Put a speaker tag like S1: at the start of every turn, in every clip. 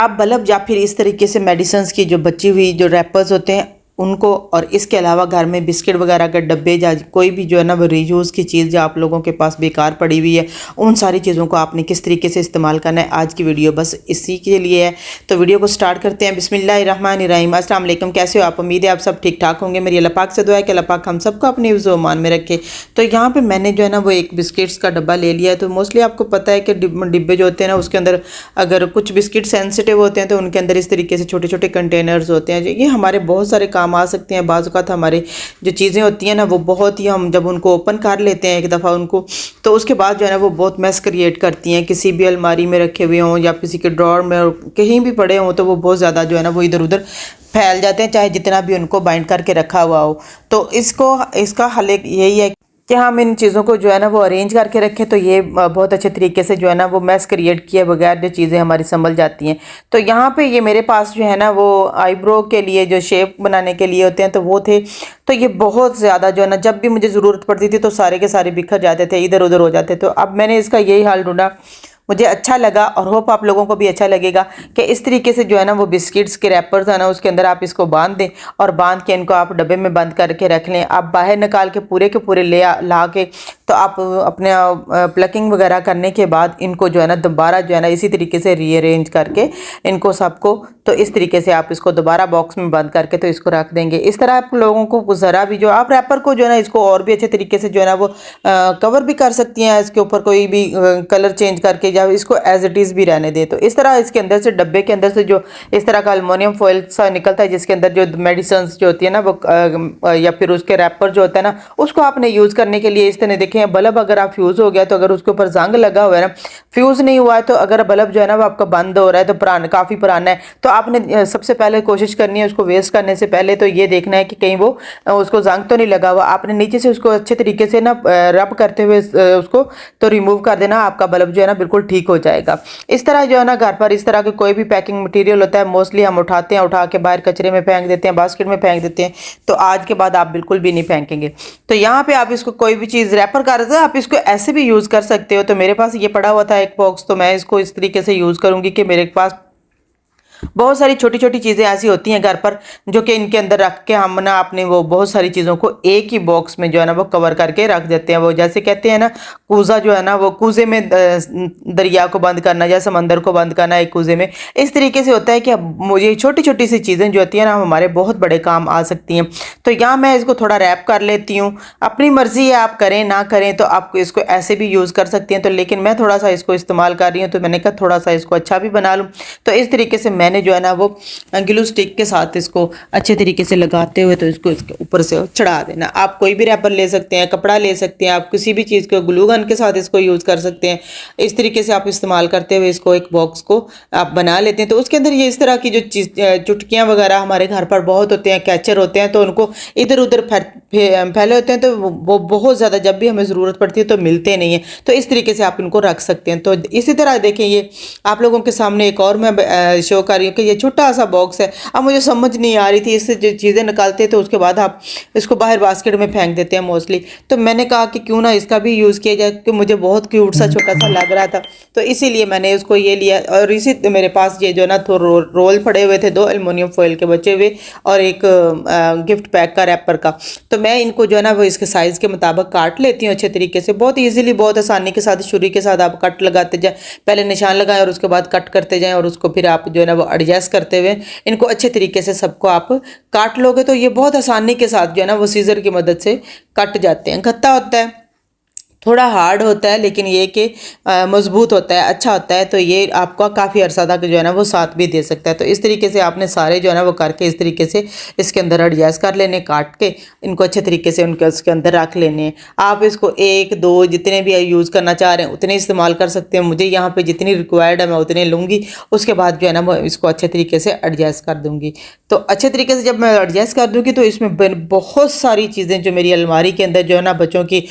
S1: आप बल्ब या फिर इस तरीके से मेडिसिन्स की जो बची हुई जो रैपर्स होते हैं उनको, और इसके अलावा घर में बिस्किट वगैरह के डब्बे या कोई भी जो है ना वो रीयूज़ की चीज़ जो आप लोगों के पास बेकार पड़ी हुई है, उन सारी चीज़ों को आपने किस तरीके से इस्तेमाल करना है, आज की वीडियो बस इसी के लिए है। तो वीडियो को स्टार्ट करते हैं। बिस्मिल्लाहिर्रहमानिर्रहीम। अस्सलाम वालेकुम। कैसे हो आप? उम्मीद है आप सब ठीक ठाक होंगे। मेरी अल्लाह पाक से दुआ है कि अल्लाह पाक हम सबको अपने हिफ्ज़ व अमान में रखे। तो यहाँ पर मैंने जो है ना वो एक बिस्किट्स का डब्बा ले लिया है। तो मोस्टली आपको पता है कि डिब्बे जो होते हैं ना उसके अंदर अगर कुछ बिस्किट सेंसिटिव होते हैं तो उनके अंदर इस तरीके से छोटे छोटे कंटेनर्स होते हैं। ये हमारे बहुत सारे काम आ सकते हैं। का था हमारे जो चीज़ें होती हैं ना वो बहुत ही, हम जब उनको ओपन कर लेते हैं एक दफ़ा उनको, तो उसके बाद जो है ना वो बहुत मैस क्रिएट करती हैं। किसी भी अलमारी में रखे हुए हों या किसी के ड्रॉर में कहीं भी पड़े हों तो वो बहुत ज़्यादा जो है ना वो इधर उधर फैल जाते हैं, चाहे जितना भी उनको बाइंड करके रखा हुआ हो। तो इसका हल यही है कि हम इन चीज़ों को जो है ना वो अरेंज करके रखें, तो ये बहुत अच्छे तरीके से जो है ना वो मैस क्रिएट किए बगैर जो चीज़ें हमारी संभल जाती हैं। तो यहाँ पे ये मेरे पास जो है ना वो आईब्रो के लिए जो शेप बनाने के लिए होते हैं तो वो थे। तो ये बहुत ज़्यादा जो है ना जब भी मुझे ज़रूरत पड़ती थी तो सारे के सारे बिखर जाते थे, इधर उधर हो जाते। तो अब मैंने इसका यही हल ढूंढा, मुझे अच्छा लगा और होप आप लोगों को भी अच्छा लगेगा कि इस तरीके से जो है ना वो बिस्किट्स के रैपर्स है ना उसके अंदर आप इसको बांध दें और बांध के इनको आप डब्बे में बंद करके रख लें। आप बाहर निकाल के पूरे ला के तो आप अपने प्लकिंग वगैरह करने के बाद इनको जो है ना दोबारा जो है ना इसी तरीके से रीअरेंज करके इनको सबको, तो इस तरीके से आप इसको दोबारा बॉक्स में बंद करके तो इसको रख देंगे। इस तरह आप लोगों को ज़रा भी जो आप रैपर को जो है ना इसको और भी अच्छे तरीके से जो है ना वो कवर भी कर सकती हैं, इसके ऊपर कोई भी कलर चेंज करके या इसको एज इट इज़ भी रहने दें। तो इस तरह इसके अंदर से डब्बे के अंदर से जो इस तरह का अल्मोनियम फॉइल सा निकलता है जिसके अंदर जो मेडिसिन जो होती है ना वो या फिर उसके रैपर जो होता है ना उसको आपने यूज़ करने के लिए इस तरह देखें। बल्ब अगर आप फ्यूज़ हो गया तो अगर उसके ऊपर जंग लगा हुआ है ना, फ्यूज़ नहीं हुआ है, तो अगर बल्ब जो है ना वो आपका बंद हो रहा है तो काफ़ी पुराना है, तो आपने सबसे पहले कोशिश करनी है उसको वेस्ट करने से पहले तो ये देखना है कि कहीं वो उसको जंग तो नहीं लगा हुआ। आपने नीचे से उसको अच्छे तरीके से ना रब करते हुए उसको तो रिमूव कर देना, आपका बल्ब जो है ना बिल्कुल ठीक हो जाएगा। इस तरह जो है ना घर पर इस तरह के कोई भी पैकिंग मटेरियल होता है मोस्टली हम उठाते हैं, उठा के बाहर कचरे में फेंक देते हैं, बास्केट में फेंक देते हैं। तो आज के बाद आप बिल्कुल भी नहीं फेंकेंगे। तो यहाँ पे आप इसको कोई भी चीज़ रैपर कर रहे थे आप इसको ऐसे भी यूज़ कर सकते हो। तो मेरे पास ये पड़ा हुआ था एक बॉक्स, तो मैं इसको इस तरीके से यूज़ करूँगी कि मेरे पास बहुत सारी छोटी छोटी चीज़ें ऐसी होती हैं घर पर जो कि इनके अंदर रख के हम ना अपने वो बहुत सारी चीज़ों को एक ही बॉक्स में जो है ना वो कवर करके रख देते हैं। वो जैसे कहते हैं ना कूज़ा जो है ना वो कूज़े में दरिया को बंद करना या समंदर को बंद करना एक कूज़े में, इस तरीके से होता है कि मुझे छोटी छोटी सी चीज़ें जो होती हैं ना हमारे बहुत बड़े काम आ सकती हैं। तो यहाँ मैं इसको थोड़ा रैप कर लेती हूँ, अपनी मर्ज़ी है आप करें ना करें, तो आप इसको ऐसे भी यूज़ कर सकती हैं। तो लेकिन मैं थोड़ा सा इसको इस्तेमाल कर रही हूँ तो मैंने कहा थोड़ा सा इसको अच्छा भी बना लूँ। तो इस तरीके से मैंने जो है ना वो ग्लू स्टिक के साथ इसको अच्छे तरीके से लगाते हुए तो इसको इसके ऊपर से चढ़ा देना। आप कोई भी रैपर ले सकते हैं, कपड़ा ले सकते हैं, आप किसी भी चीज़ को ग्लू गन के साथ इसको यूज़ कर सकते हैं। इस तरीके से आप इस्तेमाल करते हुए इसको एक बॉक्स को आप बना लेते हैं। तो उसके अंदर ये इस तरह की जो चुटकियाँ वगैरह हमारे घर पर बहुत होते हैं, कैचर होते हैं, तो उनको इधर उधर फैले होते हैं, तो वो बहुत ज़्यादा जब भी हमें ज़रूरत पड़ती है तो मिलते नहीं है। तो इस तरीके से आप इनको रख सकते हैं। तो इसी तरह देखें ये आप लोगों के सामने एक और मैं शो कर रही हूँ कि ये छोटा सा बॉक्स है। अब मुझे समझ नहीं आ रही थी इससे जो चीज़ें निकालते तो उसके बाद आप इसको बाहर बास्केट में फेंक देते हैं मोस्टली, तो मैंने कहा कि क्यों ना इसका भी यूज़ किया जाए क्योंकि मुझे बहुत क्यूट सा छोटा सा लग रहा था, तो इसीलिए मैंने उसको ये लिया। और इसी मेरे पास ये जो ना तो रोल पड़े हुए थे, 2 एल्युमिनियम फॉइल के बचे हुए और एक गिफ्ट पैक का रैपर का। तो मैं इनको जो है ना वो इसके साइज़ के मुताबिक काट लेती हूँ अच्छे तरीके से, बहुत ईजिली बहुत आसानी के साथ छुरी के साथ आप कट लगाते जाए, पहले निशान लगाएं और उसके बाद कट करते जाएं और उसको फिर आप जो है ना वो एडजस्ट करते हुए इनको अच्छे तरीके से सबको आप काट लोगे तो ये बहुत आसानी के साथ जो है ना वो सीजर की मदद से कट जाते हैं। गत्ता होता है थोड़ा हार्ड होता है लेकिन ये कि मज़बूत होता है, अच्छा होता है, तो ये आपका काफ़ी अरसा तक जो है ना वो साथ भी दे सकता है। तो इस तरीके से आपने सारे जो है ना वो करके इस तरीके से इसके अंदर एडजस्ट कर लेने, काट के इनको अच्छे तरीके से उनके उसके अंदर रख लेने। आप इसको 1 2 जितने भी यूज़ करना चाह रहे हैं उतने इस्तेमाल कर सकते हैं। मुझे यहाँ पर जितनी रिक्वायर्ड है मैं उतने लूँगी, उसके बाद जो है ना वो इसको अच्छे तरीके से एडजस्ट कर दूँगी। तो अच्छे तरीके से जब मैं एडजस्ट कर दूँगी तो इसमें बहुत सारी चीज़ें जो मेरी अलमारी के अंदर जो है ना बच्चों की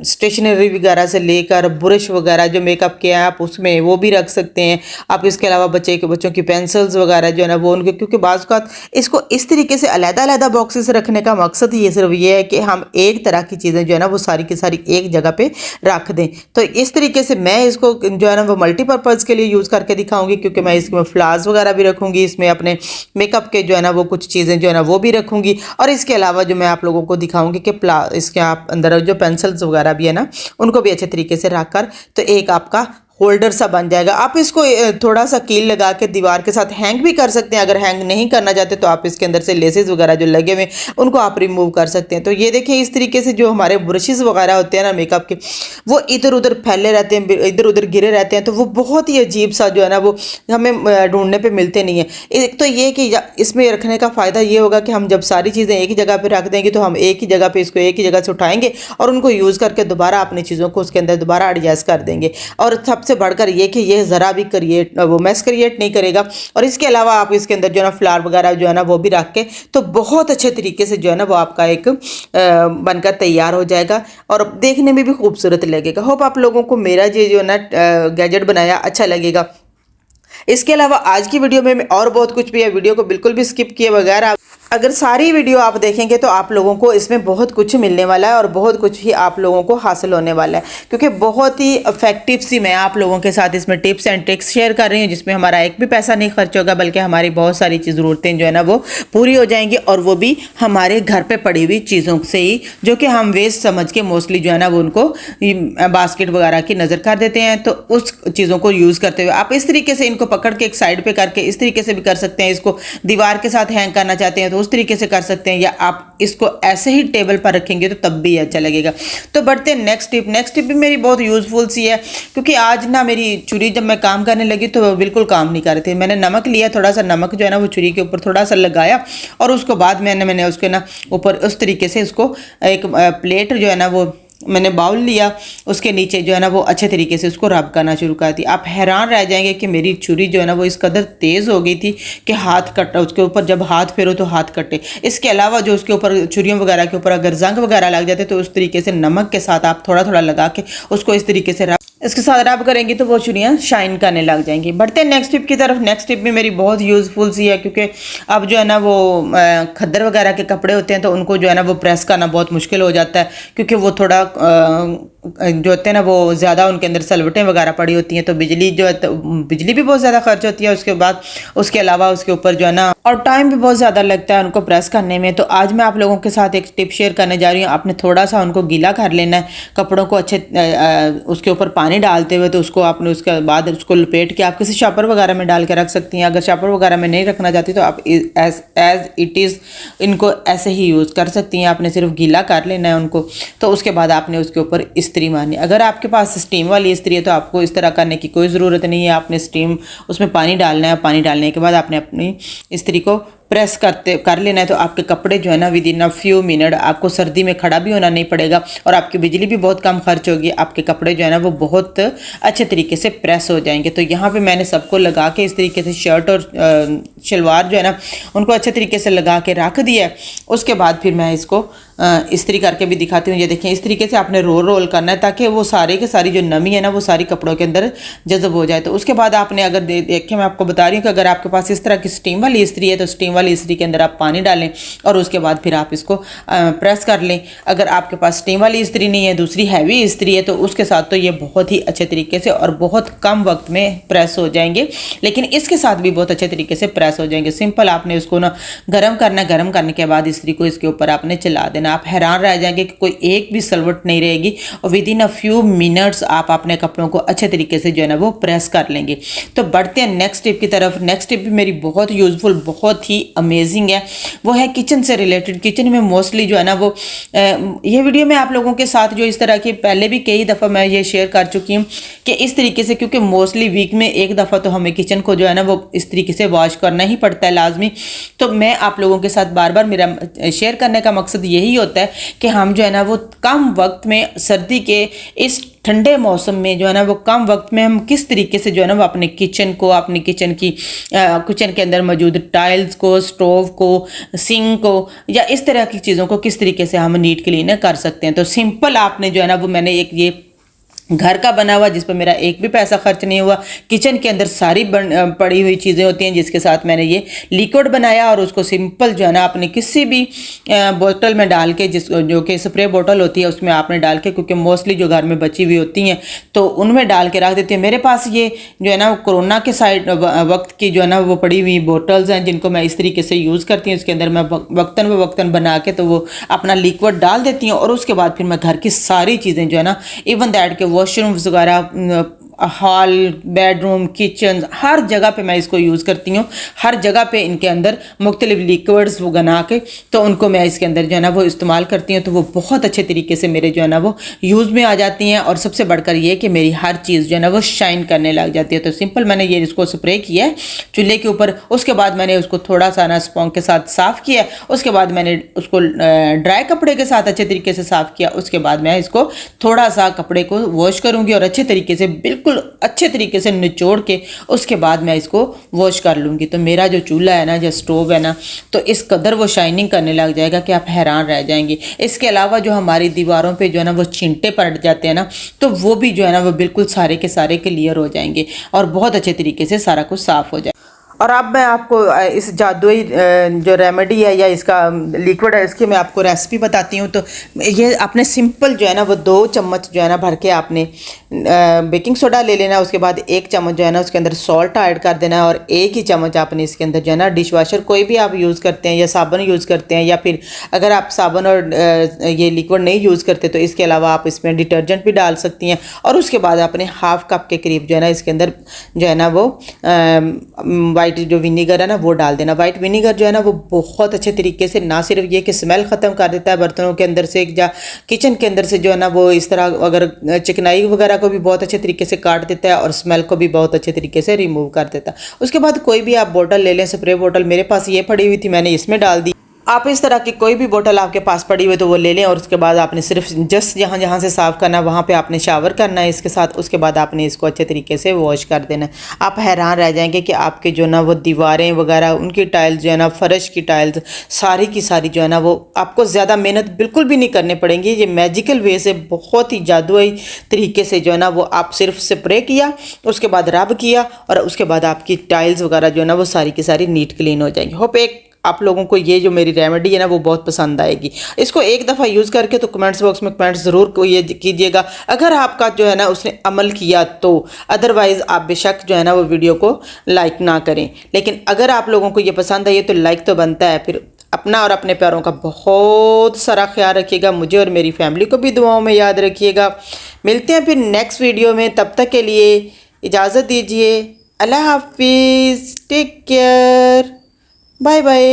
S1: स्टेशनरी स्टेशनरी वगैरह से लेकर ब्रश वगैरह जो मेकअप के हैं आप उसमें वो भी रख सकते हैं आप। इसके अलावा बच्चों की पेंसिल्स वगैरह जो है ना वो उनके, क्योंकि बाज़ औक़ात इसको इस तरीके से अलग-अलग बॉक्सेस रखने का मकसद ही सिर्फ ये है कि हम एक तरह की चीज़ें जो है ना वो सारी की सारी एक जगह पे रख दें। तो इस तरीके से मैं इसको जो है ना वो मल्टीपर्पज़ के लिए यूज़ करके दिखाऊंगी, क्योंकि मैं इसमें फ्लावर्स वगैरह भी रखूँगी, इसमें अपने मेकअप के जो है ना वो कुछ चीज़ें जो है ना वो भी रखूँगी, और इसके अलावा जो मैं आप लोगों को दिखाऊँगी कि इसके आप अंदर जो पेंसिल्स वगैरह भी है ना उनको भी अच्छे तरीके से रख कर तो एक आपका होल्डर सा बन जाएगा। आप इसको थोड़ा सा कील लगा के दीवार के साथ हैंग भी कर सकते हैं। अगर हैंग नहीं करना चाहते तो आप इसके अंदर से लेसेस वगैरह जो लगे हुए उनको आप रिमूव कर सकते हैं। तो ये देखिए इस तरीके से जो हमारे ब्रशेस वगैरह होते हैं ना मेकअप के, वो इधर उधर फैले रहते हैं, इधर उधर गिरे रहते हैं, तो वो बहुत ही अजीब सा जो है ना वो हमें ढूंढने पर मिलते नहीं है। एक तो ये कि इसमें रखने का फ़ायदा ये होगा कि हम जब सारी चीज़ें एक ही जगह पर रख देंगे तो हम एक ही जगह पर इसको एक ही जगह से उठाएंगे और उनको यूज़ करके दोबारा अपनी चीज़ों को उसके अंदर दोबारा एडजस्ट कर देंगे। और सबसे बढ़कर ये कि ये ज़रा भी मैस क्रिएट नहीं करेगा। और इसके अलावा आप इसके अंदर जो है ना फ्लावर वगैरह जो है ना वो भी रख के तो बहुत अच्छे तरीके से जो है ना वो आपका एक बनकर तैयार हो जाएगा और देखने में भी खूबसूरत लगेगा। होप आप लोगों को मेरा ये जो है ना गैजेट बनाया अच्छा लगेगा। इसके अलावा आज की वीडियो में और बहुत कुछ भी है, वीडियो को बिल्कुल भी स्किप किए बगैर अगर सारी वीडियो आप देखेंगे तो आप लोगों को इसमें बहुत कुछ मिलने वाला है और बहुत कुछ ही आप लोगों को हासिल होने वाला है, क्योंकि बहुत ही इफेक्टिव सी मैं आप लोगों के साथ इसमें टिप्स एंड ट्रिक्स शेयर कर रही हूँ, जिसमें हमारा एक भी पैसा नहीं खर्च होगा, बल्कि हमारी बहुत सारी ज़रूरतें जो है ना वो पूरी हो जाएंगी, और वो भी हमारे घर पर पड़ी हुई चीज़ों से ही, जो कि हम वेस्ट समझ के मोस्टली जो है ना वो उनको बास्केट वगैरह की नज़र कर देते हैं। तो उस चीज़ों को यूज़ करते हुए आप इस तरीके से इनको पकड़ के एक साइड पर करके इस तरीके से भी कर सकते हैं। इसको दीवार के साथ हैंग करना चाहते हैं तो उस तरीके से कर सकते हैं, या आप इसको ऐसे ही टेबल पर रखेंगे तो तब भी अच्छा लगेगा। तो बढ़ते हैं नेक्स्ट टिप भी मेरी बहुत यूजफुल सी है, क्योंकि आज ना मेरी छुरी जब मैं काम करने लगी तो बिल्कुल काम नहीं कर रही थी। मैंने नमक लिया, थोड़ा सा नमक जो है ना वो छुरी के ऊपर थोड़ा सा लगाया, और उसको बाद मैंने उसके ना ऊपर उस तरीके से इसको एक प्लेट जो है ना वो मैंने बाउल लिया, उसके नीचे जो है ना वो अच्छे तरीके से उसको रब करना शुरू कर दिया। आप हैरान रह जाएंगे कि मेरी छुरी जो है ना वो इस कदर तेज़ हो गई थी कि हाथ कटा, उसके ऊपर जब हाथ फेरो तो हाथ कटे। इसके अलावा जो उसके ऊपर छुरियों वगैरह के ऊपर अगर जंग वगैरह लग जाते तो उस तरीके से नमक के साथ आप थोड़ा थोड़ा लगा के उसको इस तरीके से इसके साथ रब करेंगे तो वो छुरियाँ शाइन करने लग जाएंगी। बढ़ते हैं नेक्स्ट टिप की तरफ। नेक्स्ट टिप भी मेरी बहुत यूज़फुल सी है, क्योंकि अब जो है ना वो खद्दर वगैरह के कपड़े होते हैं तो उनको जो है ना वो प्रेस करना बहुत मुश्किल हो जाता है, क्योंकि वो थोड़ा जो होते हैं ना वो ज़्यादा उनके अंदर सलवटें वगैरह पड़ी होती हैं, तो बिजली जो है तो बिजली भी बहुत ज़्यादा खर्च होती है उसके बाद, उसके अलावा उसके ऊपर जो है ना और टाइम भी बहुत ज़्यादा लगता है उनको प्रेस करने में। तो आज मैं आप लोगों के साथ एक टिप शेयर करने जा रही हूँ। आपने थोड़ा सा उनको गीला कर लेना है, कपड़ों को अच्छे उसके ऊपर पानी डालते हुए, तो उसको आपने उसके बाद उसको लपेट के आप किसी शॉपर वगैरह में डाल के रख सकती हैं। अगर शॉपर वगैरह में नहीं रखना चाहती तो आप एज इट इज़ इनको ऐसे ही यूज़ कर सकती हैं। आपने सिर्फ गीला कर लेना है उनको, तो उसके बाद आपने उसके ऊपर इस्त्री मारनी। अगर आपके पास स्टीम वाली इस्त्री है तो आपको इस तरह करने की कोई ज़रूरत नहीं है। आपने स्टीम उसमें पानी डालना है, पानी डालने के बाद आपने अपनी इस्त्री को प्रेस कर लेना है, तो आपके कपड़े जो है ना with in a few minute, आपको सर्दी में खड़ा भी होना नहीं पड़ेगा और आपकी बिजली भी बहुत कम खर्च होगी। आपके कपड़े जो है ना वो बहुत अच्छे तरीके से प्रेस हो जाएंगे। तो यहाँ पे मैंने सबको लगा के इस तरीके से शर्ट और शलवार जो है ना उनको अच्छे तरीके से लगा के रख दिया। उसके बाद फिर मैं इसको इस्त्री करके भी दिखाती हूँ। ये देखें इस तरीके से आपने रोल करना है ताकि वो सारे के सारी जो नमी है ना वो सारी कपड़ों के अंदर जज़ब हो जाए। तो उसके बाद आपने अगर देखें, मैं आपको बता रही हूँ कि अगर आपके पास इस तरह की स्टीम वाली इस्त्री है तो स्टीम वाली इस्त्री के अंदर आप पानी डालें और उसके बाद फिर आप इसको प्रेस कर लें। अगर आपके पास स्टीम वाली इस्त्री नहीं है, दूसरी हैवी इस्त्री है, तो उसके साथ तो ये बहुत ही अच्छे तरीके से और बहुत कम वक्त में प्रेस हो जाएंगे, लेकिन इसके साथ भी बहुत अच्छे तरीके से प्रेस हो जाएंगे। सिंपल आपने उसको ना गर्म करना है, गर्म करने के बाद इस्त्री को इसके ऊपर आपने चला देना। आप हैरान रह जाएंगे कि कोई एक भी सलवट नहीं रहेगी और with in a few minutes आप अपने कपड़ों को अच्छे तरीके से जो है ना वो प्रेस कर लेंगे। तो बढ़ते हैं नेक्स्ट टिप की तरफ। नेक्स्ट टिप भी मेरी बहुत यूजफुल, बहुत ही अमेजिंग है, वो है किचन से रिलेटेड। किचन में मोस्टली जो है ना वो ये वीडियो में आप लोगों के साथ जो इस तरह की पहले भी कई दफ़ा मैं ये शेयर कर चुकी हूँ कि इस तरीके से, क्योंकि मोस्टली वीक में एक दफ़ा तो हमें किचन को जो है ना वो इस तरीके से वॉश करना करना ही पड़ता है लाजमी। तो मैं आप लोगों के साथ बार बार मेरा शेयर करने का मकसद यही होता है कि हम जो है ना वो कम वक्त में, सर्दी के इस ठंडे मौसम में जो है ना वो कम वक्त में हम किस तरीके से जो है ना वो अपने किचन को, अपनी किचन के अंदर मौजूद टाइल्स को, स्टोव को, सिंक को या इस तरह की चीज़ों को किस तरीके से हम नीट क्लीन कर सकते हैं। तो सिंपल आपने जो है ना वो मैंने एक ये घर का बना हुआ जिस पर मेरा एक भी पैसा खर्च नहीं हुआ, किचन के अंदर सारी पड़ी हुई चीज़ें होती हैं, जिसके साथ मैंने ये लिक्विड बनाया और उसको सिंपल जो है ना अपने किसी भी बोतल में डाल के, जो कि स्प्रे बोतल होती है उसमें आपने डाल के, क्योंकि मोस्टली जो घर में बची हुई होती हैं तो उनमें डाल के रख देती है। मेरे पास ये जो है ना कोरोना के साइड वक्त की जो है ना वो पड़ी हुई बोटल्स हैं जिनको मैं इस तरीके से यूज़ करती हूँ। इसके अंदर मैं वक्तन व वक्तन बना के तो वो अपना लिक्विड डाल देती हूँ और उसके बाद फिर मैं घर की सारी चीज़ें जो है ना, इवन दैट के वॉशरूम्स वगैरह, हॉल, बेडरूम, किचन, हर जगह पे मैं इसको यूज़ करती हूँ। हर जगह पे इनके अंदर मुख्तलिफ लिक्विड्स वो बना के तो उनको मैं इसके अंदर जो है ना वो इस्तेमाल करती हूँ, तो वो बहुत अच्छे तरीके से मेरे जो है ना वो यूज़ में आ जाती हैं। और सबसे बढ़कर ये कि मेरी हर चीज़ जो है ना वो शाइन करने लग जाती है। तो सिंपल मैंने ये इसको स्प्रे किया है चूल्हे के ऊपर, उसके बाद मैंने उसको थोड़ा सा ना स्पॉन्ज के साथ साफ़ किया, उसके बाद मैंने उसको ड्राई कपड़े के साथ अच्छे तरीके से साफ़ किया। उसके बाद मैं इसको थोड़ा सा कपड़े को वॉश करूँगी और अच्छे तरीके से, बिल्कुल अच्छे तरीके से निचोड़ के उसके बाद मैं इसको वॉश कर लूँगी। तो मेरा जो चूल्हा है ना, जो स्टोव है ना, तो इस कदर वो शाइनिंग करने लग जाएगा कि आप हैरान रह जाएंगे। इसके अलावा जो हमारी दीवारों पे जो है ना वो छींटे पड़ जाते हैं ना, तो वो भी जो है ना वो बिल्कुल सारे के सारे क्लियर हो जाएंगे और बहुत अच्छे तरीके से सारा कुछ साफ़ हो जाएगा। और अब मैं आपको इस जादुई जो रेमेडी है या इसका लिक्विड है, इसकी मैं आपको रेसिपी बताती हूँ। तो ये आपने सिंपल जो है ना वो 2 चम्मच जो है ना भर के आपने बेकिंग सोडा ले लेना। उसके बाद 1 चम्मच जो है ना उसके अंदर सॉल्ट ऐड कर देना और 1 ही चम्मच आपने इसके अंदर जो है ना डिश वाशर कोई भी आप यूज़ करते हैं या साबुन यूज़ करते हैं, या फिर अगर आप साबुन और ये लिक्विड नहीं यूज़ करते तो इसके अलावा आप इसमें डिटर्जेंट भी डाल सकती हैं। और उसके बाद आपने हाफ कप के करीब जो है ना इसके अंदर जो है ना वो वाइट जो विनीगर है ना वो डाल देना। वाइट विनीगर जो है ना वो बहुत अच्छे तरीके से ना सिर्फ ये कि स्मेल ख़त्म कर देता है बर्तनों के अंदर से या किचन के अंदर से जो है ना वो इस तरह अगर चिकनाई वगैरह को भी बहुत अच्छे तरीके से काट देता है और स्मेल को भी बहुत अच्छे तरीके से रिमूव कर देता है। उसके बाद कोई भी आप बोतल ले लें, स्प्रे बोतल, मेरे पास ये पड़ी हुई थी मैंने इसमें डाल दी। आप इस तरह की कोई भी बोतल आपके पास पड़ी हुई तो वो ले लें और उसके बाद आपने सिर्फ जस्ट जहाँ जहाँ से साफ़ करना है वहाँ पे आपने शावर करना है इसके साथ। उसके बाद आपने इसको अच्छे तरीके से वॉश कर देना है। आप हैरान रह जाएंगे कि आपके जो ना वो दीवारें वगैरह, उनकी टाइल्स जो है ना, फर्श की टाइल्स सारी की सारी जो है ना वो आपको ज़्यादा मेहनत बिल्कुल भी नहीं करनी पड़ेंगी। ये मैजिकल वे से, बहुत ही जादुई तरीके से जो है ना वो आप सिर्फ स्प्रे किया, उसके बाद रब किया और उसके बाद आपकी टाइल्स वगैरह जो है ना वो सारी की सारी नीट क्लीन हो जाएंगी। होप एक आप लोगों को ये जो मेरी रेमेडी है ना वो बहुत पसंद आएगी। इसको एक दफ़ा यूज़ करके तो कमेंट्स बॉक्स में कमेंट्स ज़रूर ये कीजिएगा अगर आपका जो है ना उसने अमल किया तो। अदरवाइज़ आप बेशक जो है ना वो वीडियो को लाइक ना करें, लेकिन अगर आप लोगों को ये पसंद आई तो लाइक तो बनता है। फिर अपना और अपने प्यारों का बहुत सारा ख्याल रखिएगा, मुझे और मेरी फैमिली को भी दुआओं में याद रखिएगा। मिलते हैं फिर नेक्स्ट वीडियो में, तब तक के लिए इजाज़त दीजिए। अल्लाह हाफिज़, टेक केयर, बाय बाय।